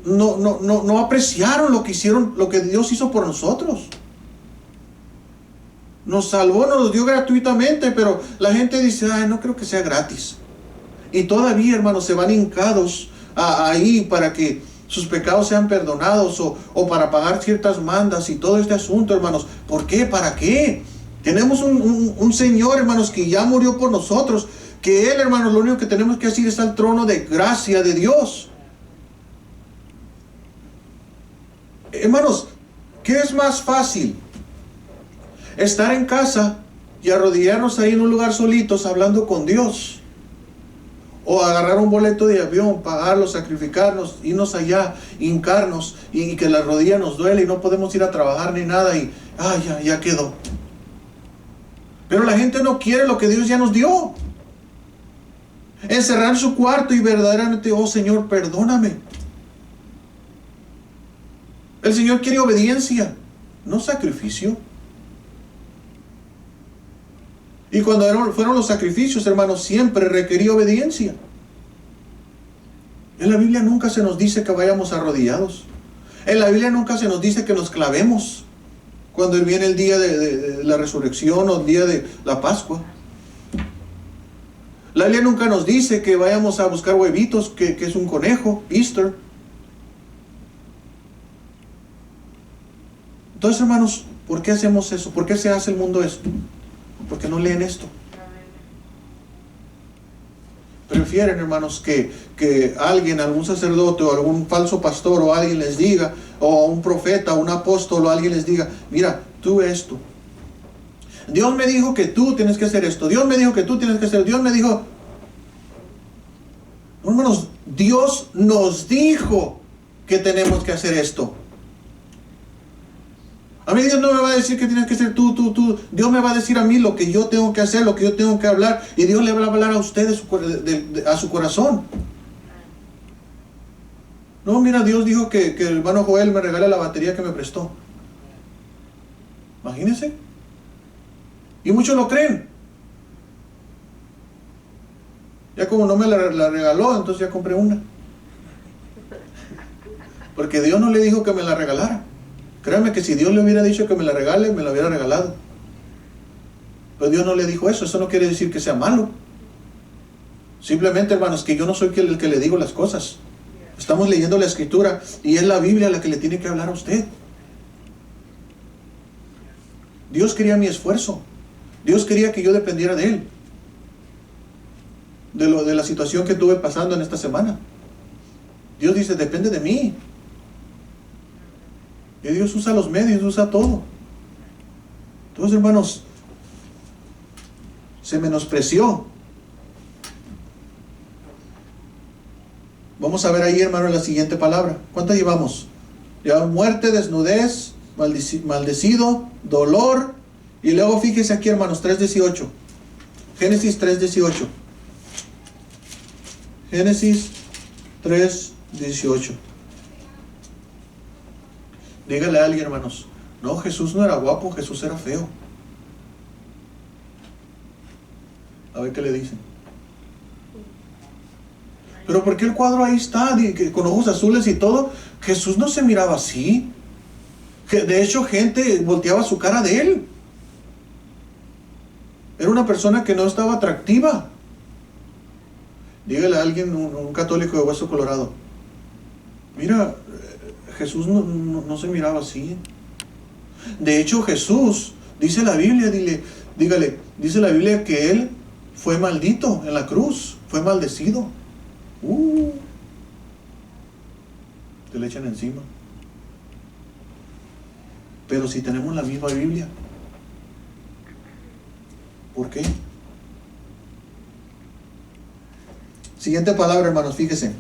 no apreciaron lo que hicieron, lo que Dios hizo por nosotros. Nos salvó, nos dio gratuitamente, pero la gente dice, ay, no creo que sea gratis. Y todavía, hermanos, se van hincados ahí para que sus pecados sean perdonados, o para pagar ciertas mandas y todo este asunto, hermanos. ¿Por qué? ¿Para qué? Tenemos un Señor, hermanos, que ya murió por nosotros, que Él, hermanos, lo único que tenemos que hacer es al trono de gracia de Dios. Hermanos, ¿qué es más fácil? Estar en casa y arrodillarnos ahí en un lugar solitos hablando con Dios, o agarrar un boleto de avión, pagarlo, sacrificarnos, irnos allá, hincarnos, y que la rodilla nos duele y no podemos ir a trabajar ni nada, y ya quedó. Pero la gente no quiere lo que Dios ya nos dio. Encerrar su cuarto y verdaderamente, oh Señor, perdóname. El Señor quiere obediencia, no sacrificio. Y cuando fueron los sacrificios, hermanos, siempre requería obediencia. En la Biblia nunca se nos dice que vayamos arrodillados. En la Biblia nunca se nos dice que nos clavemos cuando viene el día de la resurrección, o el día de la Pascua. La Biblia nunca nos dice que vayamos a buscar huevitos, que es un conejo, Easter. Entonces, hermanos, ¿por qué hacemos eso? ¿Por qué se hace el mundo esto? Porque no leen esto. Prefieren, hermanos, que alguien, algún sacerdote o algún falso pastor o alguien les diga, o un profeta o un apóstol o alguien les diga, mira, tú esto. Dios me dijo que tú tienes que hacer esto. Dios me dijo que tú tienes que hacer. Dios me dijo. No, hermanos, Dios nos dijo que tenemos que hacer esto. A mí Dios no me va a decir que tienes que hacer tú. Dios me va a decir a mí lo que yo tengo que hacer, lo que yo tengo que hablar. Y Dios le va a hablar a usted a su corazón. No, mira, Dios dijo que el hermano Joel me regale la batería que me prestó. Imagínense. Y muchos lo creen. Ya como no me la regaló, entonces ya compré una. Porque Dios no le dijo que me la regalara. Créanme que si Dios le hubiera dicho que me la regale, me la hubiera regalado. Pero Dios no le dijo eso. Eso no quiere decir que sea malo. Simplemente, hermanos, que yo no soy el que le digo las cosas. Estamos leyendo la Escritura y es la Biblia la que le tiene que hablar a usted. Dios quería mi esfuerzo. Dios quería que yo dependiera de Él. De la situación que estuve pasando en esta semana. Dios dice, depende de mí. Y Dios usa los medios, usa todo. Entonces, hermanos, se menospreció. Vamos a ver ahí, hermano, la siguiente palabra. ¿Cuántas llevamos? Llevamos muerte, desnudez, maldecido, dolor. Y luego fíjese aquí, hermanos, 3:18. Génesis 3:18. Génesis 3:18. Dígale a alguien, hermanos, no, Jesús no era guapo, Jesús era feo. A ver qué le dicen. Pero ¿por qué el cuadro ahí está, con ojos azules y todo? Jesús no se miraba así. De hecho, gente volteaba su cara de él. Era una persona que no estaba atractiva. Dígale a alguien, un católico de hueso colorado, mira, Jesús no se miraba así. De hecho, Jesús, dice la Biblia, dice la Biblia que Él fue maldito en la cruz, fue maldecido. Te le echan encima. Pero si tenemos la misma Biblia, ¿por qué? Siguiente palabra, hermanos, fíjense.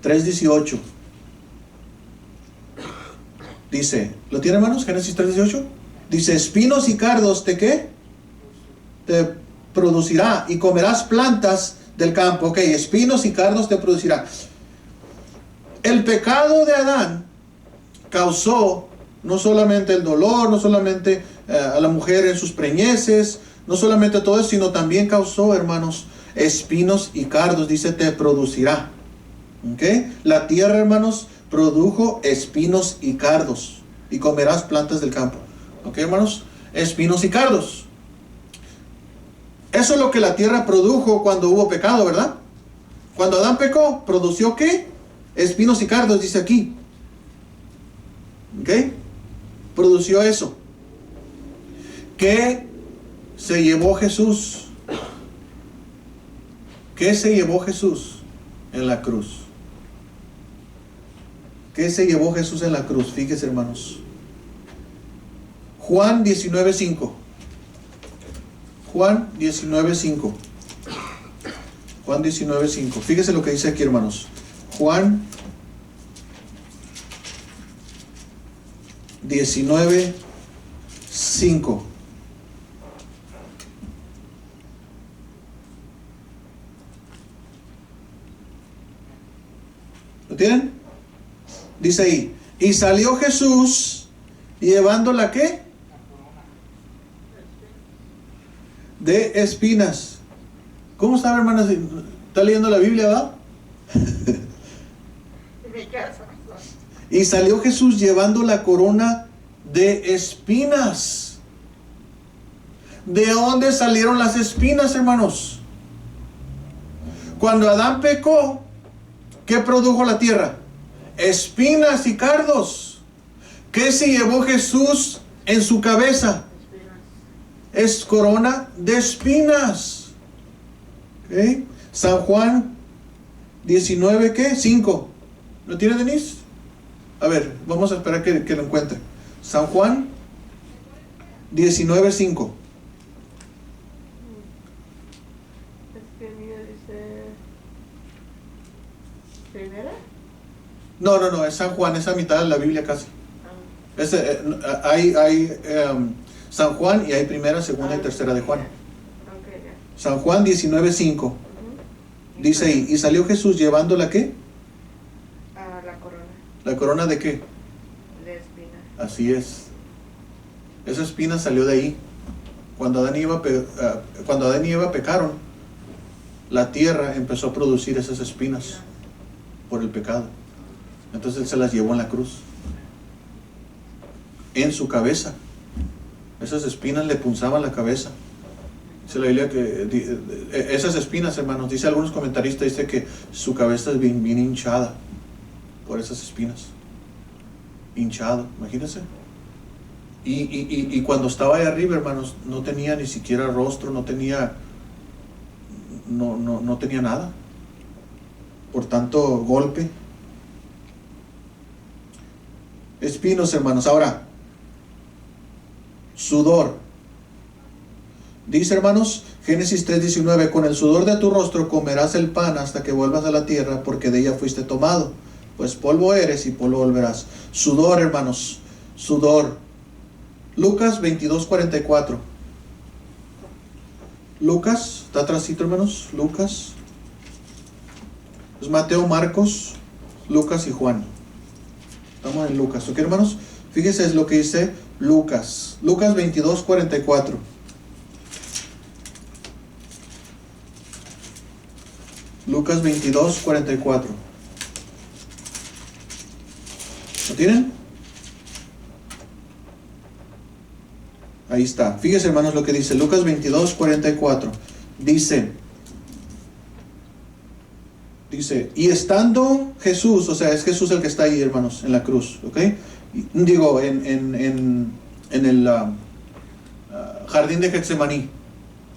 3:18. Dice, ¿lo tiene, hermanos? Génesis 3:18. Dice, espinos y cardos, ¿te qué? Te producirá y comerás plantas del campo. Ok, espinos y cardos te producirá. El pecado de Adán causó no solamente el dolor, no solamente a la mujer en sus preñeces, no solamente todo eso, sino también causó, hermanos, espinos y cardos. Dice, te producirá. ¿Ok? La tierra, hermanos, produjo espinos y cardos, y comerás plantas del campo. ¿Ok, hermanos? Espinos y cardos. Eso es lo que la tierra produjo cuando hubo pecado, ¿verdad? Cuando Adán pecó, ¿produció qué? Espinos y cardos, dice aquí. ¿Ok? Produció eso. ¿Qué se llevó Jesús? ¿Qué se llevó Jesús en la cruz? ¿Qué se llevó Jesús en la cruz? Fíjese, hermanos. Juan 19:5. Juan 19:5. Juan 19:5. Fíjese lo que dice aquí, hermanos. Juan 19:5. ¿Lo tienen? Dice ahí, y salió Jesús llevando la ¿qué? De espinas. ¿Cómo sabe, hermanas? ¿Está leyendo la Biblia, va? Y salió Jesús llevando la corona de espinas. ¿De dónde salieron las espinas, hermanos? Cuando Adán pecó, ¿qué produjo la tierra? Espinas y cardos. ¿Qué se llevó Jesús en su cabeza? Es corona de espinas. ¿Okay? San Juan 19, ¿qué? 5. ¿Lo tiene, Denise? A ver, vamos a esperar que lo encuentre. San Juan 19, 5. Es que mira, dice primera. No, es San Juan, es a mitad de la Biblia casi. Hay San Juan y hay primera, segunda y tercera de Juan. Okay, ya. San Juan 19:5. Dice ahí, y salió Jesús llevando la ¿qué? La corona ¿La corona de qué? de espinas. Así es. Esa espina salió de ahí. Cuando Adán y Eva pecaron, la tierra empezó a producir esas espinas por el pecado. Entonces Él se las llevó en la cruz. En su cabeza. Esas espinas le punzaban la cabeza. Dice la Biblia que esas espinas, hermanos, dice algunos comentaristas, dice que su cabeza es bien hinchada por esas espinas. Hinchado, imagínense. Y cuando estaba ahí arriba, hermanos, no tenía ni siquiera rostro, no tenía nada. Por tanto golpe. Espinos, hermanos. Ahora, sudor. Dice, hermanos, Génesis 3:19, con el sudor de tu rostro comerás el pan hasta que vuelvas a la tierra, porque de ella fuiste tomado. Pues polvo eres y polvo volverás. Sudor, hermanos, sudor. Lucas 22:44. Lucas, está atrásito, hermanos. Lucas. Es Mateo, Marcos, Lucas y Juan. Estamos en Lucas, ¿ok, hermanos? Fíjense es lo que dice Lucas. Lucas 22:44. Lucas 22:44. ¿Lo tienen? Ahí está. Fíjense, hermanos, lo que dice Lucas 22:44. Dice, y estando Jesús, o sea, es Jesús el que está ahí, hermanos, en la cruz, ¿ok? Digo, en el jardín de Getsemaní,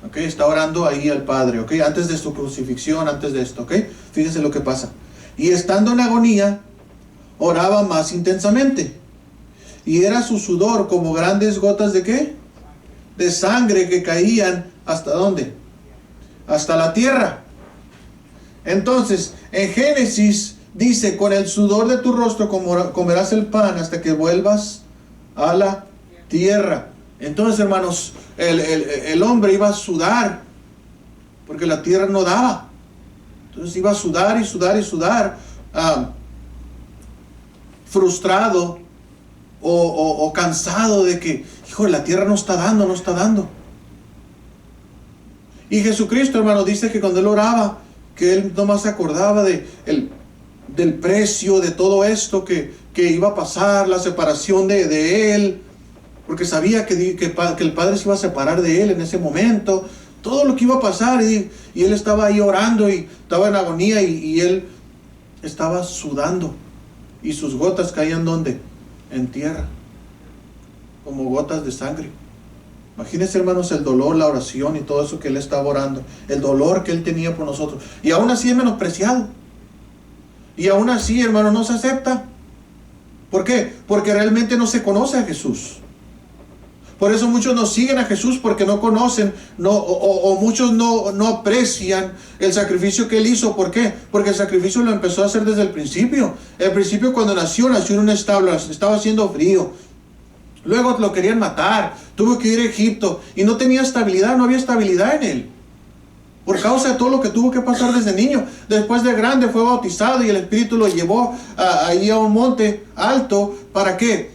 ¿ok? Está orando ahí al Padre, ¿ok? Antes de su crucifixión, antes de esto, ¿ok? Fíjense lo que pasa. Y estando en agonía, oraba más intensamente. Y era su sudor como grandes gotas ¿de qué? De sangre que caían, ¿hasta dónde? Hasta la tierra. Entonces, en Génesis dice, con el sudor de tu rostro comerás el pan hasta que vuelvas a la tierra. Entonces, hermanos, el hombre iba a sudar, porque la tierra no daba. Entonces iba a sudar y sudar y sudar, frustrado o cansado de que, hijo, la tierra no está dando, no está dando. Y Jesucristo, hermano, dice que cuando él oraba, que él nomás se acordaba del precio de todo esto que iba a pasar, la separación de él, porque sabía que el Padre se iba a separar de él en ese momento, todo lo que iba a pasar, y él estaba ahí orando y estaba en agonía y él estaba sudando y sus gotas caían ¿dónde? En tierra, como gotas de sangre. Imagínense, hermanos, el dolor, la oración y todo eso que él estaba orando, el dolor que él tenía por nosotros, y aún así es menospreciado, y aún así, hermano, no se acepta. ¿Por qué? Porque realmente no se conoce a Jesús. Por eso muchos no siguen a Jesús, porque no conocen, o muchos no aprecian el sacrificio que él hizo. ¿Por qué? Porque el sacrificio lo empezó a hacer desde el principio. El principio, cuando nació en un establo, estaba haciendo frío. Luego lo querían matar, tuvo que ir a Egipto y no tenía estabilidad, no había estabilidad en él. Por causa de todo lo que tuvo que pasar desde niño. Después de grande fue bautizado y el Espíritu lo llevó ahí a un monte alto. ¿Para qué?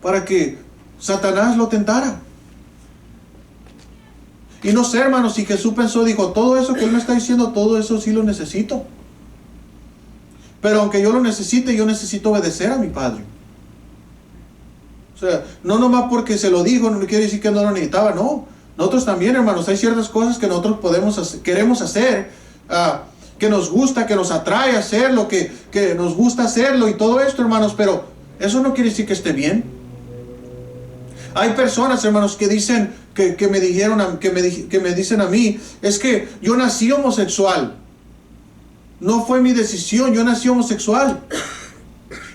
Para que Satanás lo tentara. Y no sé, hermanos, si Jesús pensó, dijo, todo eso que él me está diciendo, todo eso sí lo necesito. Pero aunque yo lo necesite, yo necesito obedecer a mi Padre. O sea, no nomás porque se lo dijo, no quiere decir que no lo necesitaba, no. Nosotros también, hermanos, hay ciertas cosas que nosotros queremos hacer, que nos gusta, que nos atrae hacerlo, que nos gusta hacerlo y todo esto, hermanos, pero eso no quiere decir que esté bien. Hay personas, hermanos, que dicen, que me dicen a mí, es que yo nací homosexual. No fue mi decisión, yo nací homosexual.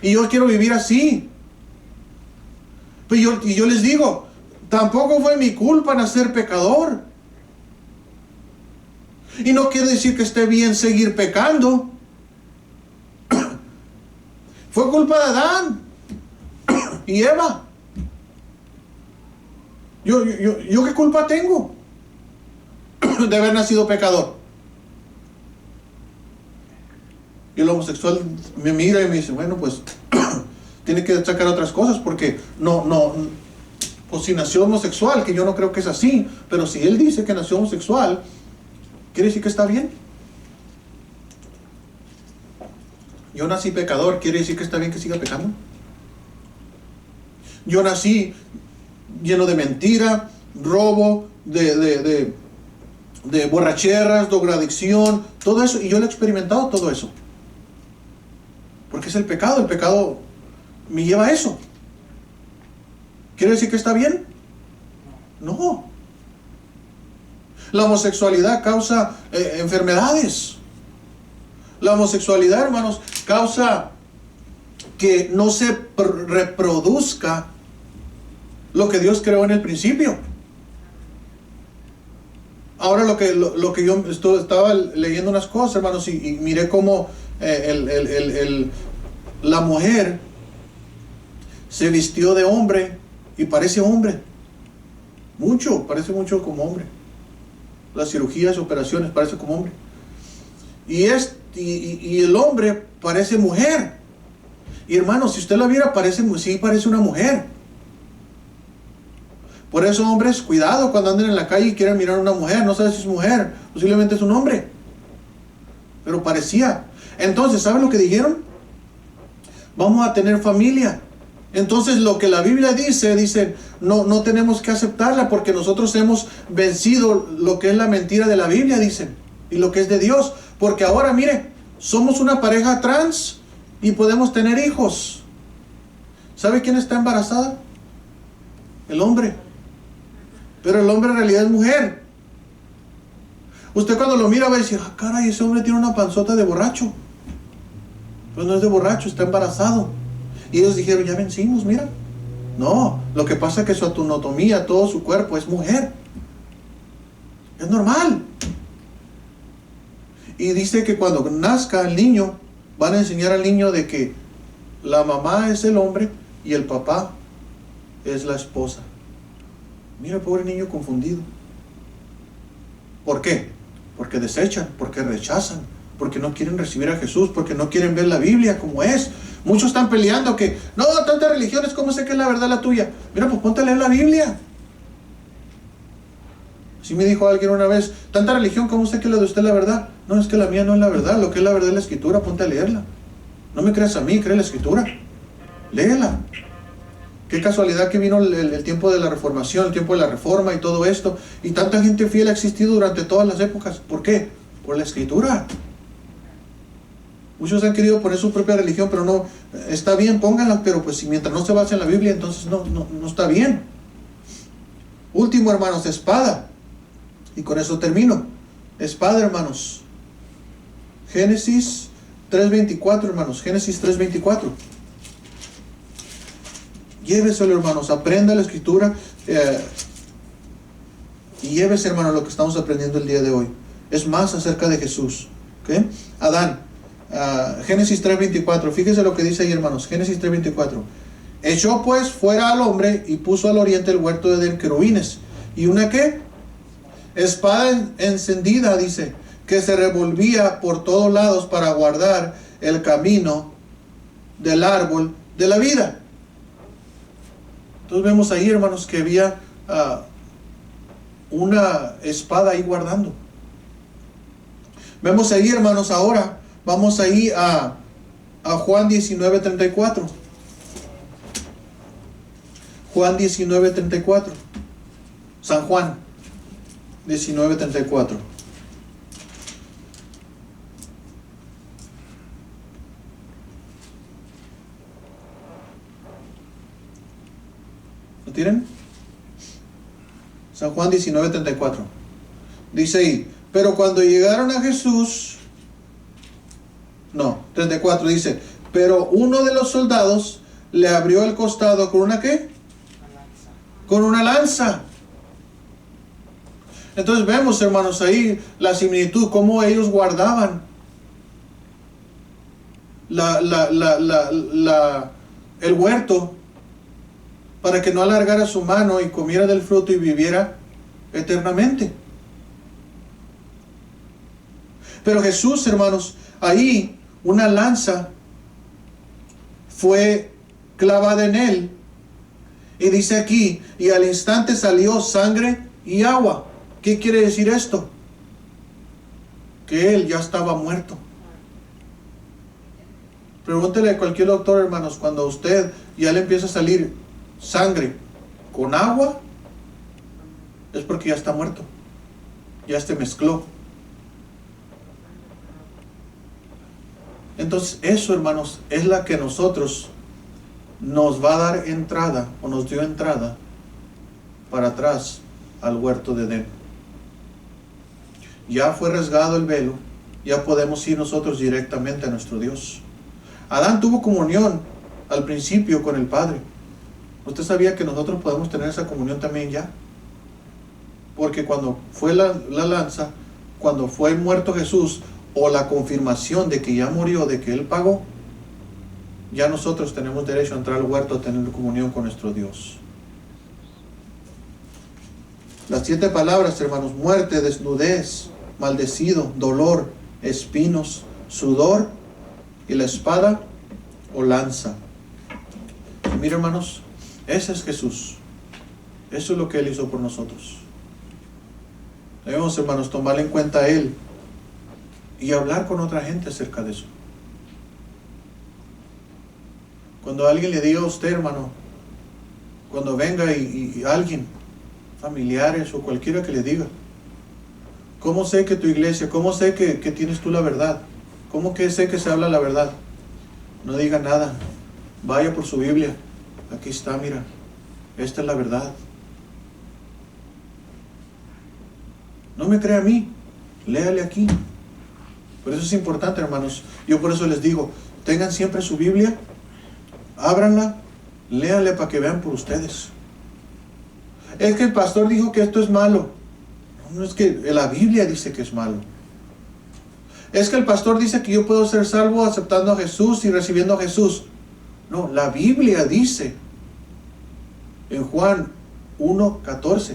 Y yo quiero vivir así. Y yo les digo, tampoco fue mi culpa nacer pecador. Y no quiere decir que esté bien seguir pecando. Fue culpa de Adán y Eva. ¿Yo qué culpa tengo de haber nacido pecador? Y el homosexual me mira y me dice, bueno, pues tiene que sacar otras cosas, porque pues si nació homosexual, que yo no creo que es así, pero si él dice que nació homosexual, quiere decir que está bien. Yo nací pecador, quiere decir que está bien que siga pecando. Yo nací lleno de mentira, robo, de de borracheras, drogadicción, todo eso. Y yo lo he experimentado todo eso. Porque es el pecado me lleva a eso. ¿Quiere decir que está bien? No. La homosexualidad causa enfermedades. La homosexualidad, hermanos, causa que no se reproduzca lo que Dios creó en el principio. Ahora lo que yo estaba leyendo unas cosas, hermanos, y miré cómo la mujer se vistió de hombre y parece hombre. Parece mucho como hombre. Las cirugías, operaciones, parece como hombre. Y el hombre parece mujer. Y hermanos, si usted la viera, parece una mujer. Por eso, hombres, cuidado cuando anden en la calle y quieran mirar a una mujer. No sabe si es mujer, posiblemente es un hombre. Pero parecía. Entonces, ¿saben lo que dijeron? Vamos a tener familia. Entonces, lo que la Biblia dice, no tenemos que aceptarla porque nosotros hemos vencido lo que es la mentira de la Biblia, dicen, y lo que es de Dios. Porque ahora, mire, somos una pareja trans y podemos tener hijos. ¿Sabe quién está embarazada? El hombre. Pero el hombre en realidad es mujer. Usted cuando lo mira va a decir, ah, caray, ese hombre tiene una panzota de borracho. Pues no es de borracho, está embarazado. Y ellos dijeron, ya vencimos, mira. No, lo que pasa es que su anatomía, todo su cuerpo es mujer. Es normal. Y dice que cuando nazca el niño, van a enseñar al niño de que la mamá es el hombre y el papá es la esposa. Mira, pobre niño confundido. ¿Por qué? Porque desechan, porque rechazan, porque no quieren recibir a Jesús, porque no quieren ver la Biblia como es. Muchos están peleando que, no, tantas religiones, ¿cómo sé que es la verdad la tuya? Mira, pues ponte a leer la Biblia. Así me dijo alguien una vez, tanta religión, ¿cómo sé que la de usted es la verdad? No, es que la mía no es la verdad, lo que es la verdad es la Escritura, ponte a leerla. No me creas a mí, cree la Escritura. Léela. Qué casualidad que vino el tiempo de la Reformación, el tiempo de la Reforma y todo esto. Y tanta gente fiel ha existido durante todas las épocas. ¿Por qué? Por la Escritura. Muchos han querido poner su propia religión, pero no, está bien, pónganla, pero pues si mientras no se basa en la Biblia, entonces no está bien. Último, hermanos, espada. Y con eso termino. Espada, hermanos. Génesis 3:24, hermanos. Génesis 3:24. Lléveselo, hermanos, aprenda la Escritura y llévese, hermano, lo que estamos aprendiendo el día de hoy. Es más acerca de Jesús. ¿Okay? Adán, Génesis 3:24, fíjese lo que dice ahí, hermanos. Génesis 3:24. Echó pues fuera al hombre y puso al oriente el huerto de Edén querubines. ¿Y una qué? Espada encendida, dice, que se revolvía por todos lados para guardar el camino del árbol de la vida. Entonces vemos ahí, hermanos, que había una espada ahí guardando. Vemos ahí, hermanos, ahora vamos ahí a Juan 19:34. Juan 19:34. San Juan 19:34. ¿Lo tienen? San Juan 19:34. Dice ahí, pero cuando llegaron a Jesús, 34 dice, pero uno de los soldados le abrió el costado con una ¿qué? Con una lanza. Entonces vemos, hermanos, ahí la similitud, cómo ellos guardaban el huerto para que no alargara su mano y comiera del fruto y viviera eternamente. Pero Jesús, hermanos, ahí una lanza fue clavada en él. Y dice aquí, y al instante salió sangre y agua. ¿Qué quiere decir esto? Que él ya estaba muerto. Pregúntele a cualquier doctor, hermanos, cuando a usted ya le empieza a salir sangre con agua, es porque ya está muerto. ya se mezcló. Entonces eso, hermanos, es la que nosotros nos va a dar entrada, o nos dio entrada para atrás al huerto de Edén. Ya fue rasgado el velo, ya podemos ir nosotros directamente a nuestro Dios. Adán tuvo comunión al principio con el Padre. ¿Usted sabía que nosotros podemos tener esa comunión también ya? Porque cuando fue la lanza, cuando fue muerto Jesús, o la confirmación de que ya murió, de que Él pagó, ya nosotros tenemos derecho a entrar al huerto, a tener comunión con nuestro Dios. Las 7 palabras, hermanos: muerte, desnudez, maldecido, dolor, espinos, sudor y la espada o lanza. Y mira, hermanos, ese es Jesús. Eso es lo que Él hizo por nosotros. Debemos, hermanos, tomar en cuenta a Él y hablar con otra gente acerca de eso. Cuando alguien le diga a usted, hermano, cuando venga y alguien, familiares o cualquiera que le diga: ¿cómo sé que tu iglesia, cómo sé que tienes tú la verdad? ¿Cómo que sé que se habla la verdad? No diga nada. Vaya por su Biblia. Aquí está, mira. Esta es la verdad. No me crea a mí. Léale aquí. Por eso es importante, hermanos. Yo por eso les digo, tengan siempre su Biblia, ábranla, léanle para que vean por ustedes. Es que el pastor dijo que esto es malo. No, es que la Biblia dice que es malo. Es que el pastor dice que yo puedo ser salvo aceptando a Jesús y recibiendo a Jesús. No, la Biblia dice en Juan 1:14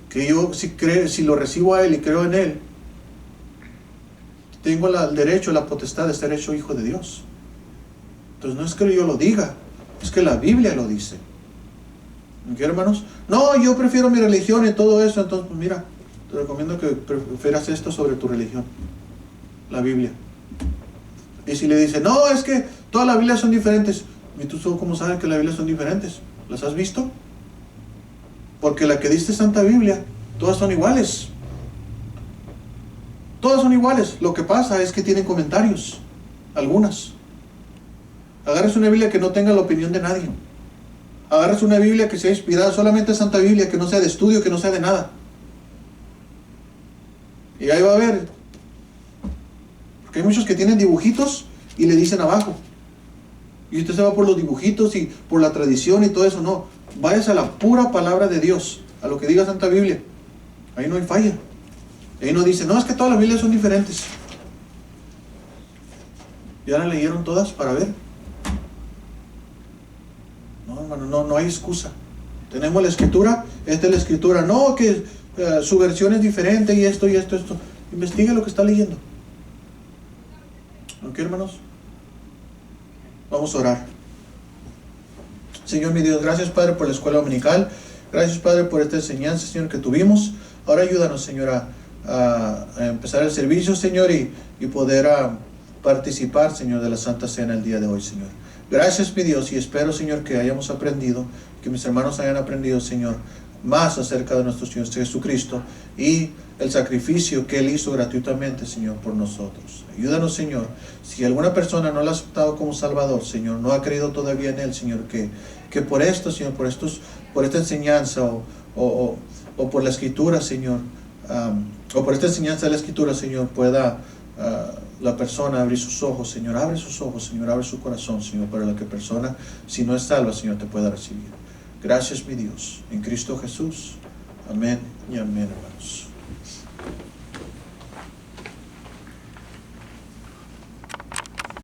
que yo si lo recibo a Él y creo en Él, tengo el derecho, la potestad de ser hecho hijo de Dios. Entonces no es que yo lo diga, es que la Biblia lo dice. ¿Ok, hermanos? No, yo prefiero mi religión y todo eso. Entonces, pues mira, te recomiendo que prefieras esto sobre tu religión, la Biblia. Y si le dice, no, es que todas las Biblias son diferentes. ¿Y tú cómo sabes que las Biblias son diferentes? ¿Las has visto? Porque la que dice Santa Biblia, todas son iguales. Todas son iguales. Lo que pasa es que tienen comentarios. Algunas. Agarras una Biblia que no tenga la opinión de nadie. Agarras una Biblia que sea inspirada solamente Santa Biblia, que no sea de estudio, que no sea de nada. Y ahí va a ver. Porque hay muchos que tienen dibujitos y le dicen abajo. Y usted se va por los dibujitos y por la tradición y todo eso. No, váyase a la pura palabra de Dios, a lo que diga Santa Biblia. Ahí no hay falla. Ahí no dice, no, es que todas las Biblias son diferentes. ¿Ya la leyeron todas para ver? No, hermano, no hay excusa. Tenemos la Escritura, esta es la Escritura. No, que su versión es diferente y esto. Investigue lo que está leyendo. ¿Ok, hermanos? Vamos a orar. Señor mi Dios, gracias, Padre, por la escuela dominical. Gracias, Padre, por esta enseñanza, Señor, que tuvimos. Ahora ayúdanos, Señor, a empezar el servicio, Señor, y poder participar, Señor, de la Santa Cena el día de hoy, Señor. Gracias, mi Dios, y espero, Señor, que hayamos aprendido, que mis hermanos hayan aprendido, Señor, más acerca de nuestro Señor Jesucristo y el sacrificio que Él hizo gratuitamente, Señor, por nosotros. Ayúdanos, Señor. Si alguna persona no lo ha aceptado como Salvador, Señor, no ha creído todavía en Él, Señor, que por esto, Señor, por esta enseñanza o por la Escritura, Señor, o por esta enseñanza de la Escritura, Señor, pueda la persona abrir sus ojos, Señor. Abre sus ojos, Señor, abre su corazón, Señor, para que persona, si no es salva, Señor, te pueda recibir. Gracias, mi Dios, en Cristo Jesús. Amén y amén, hermanos.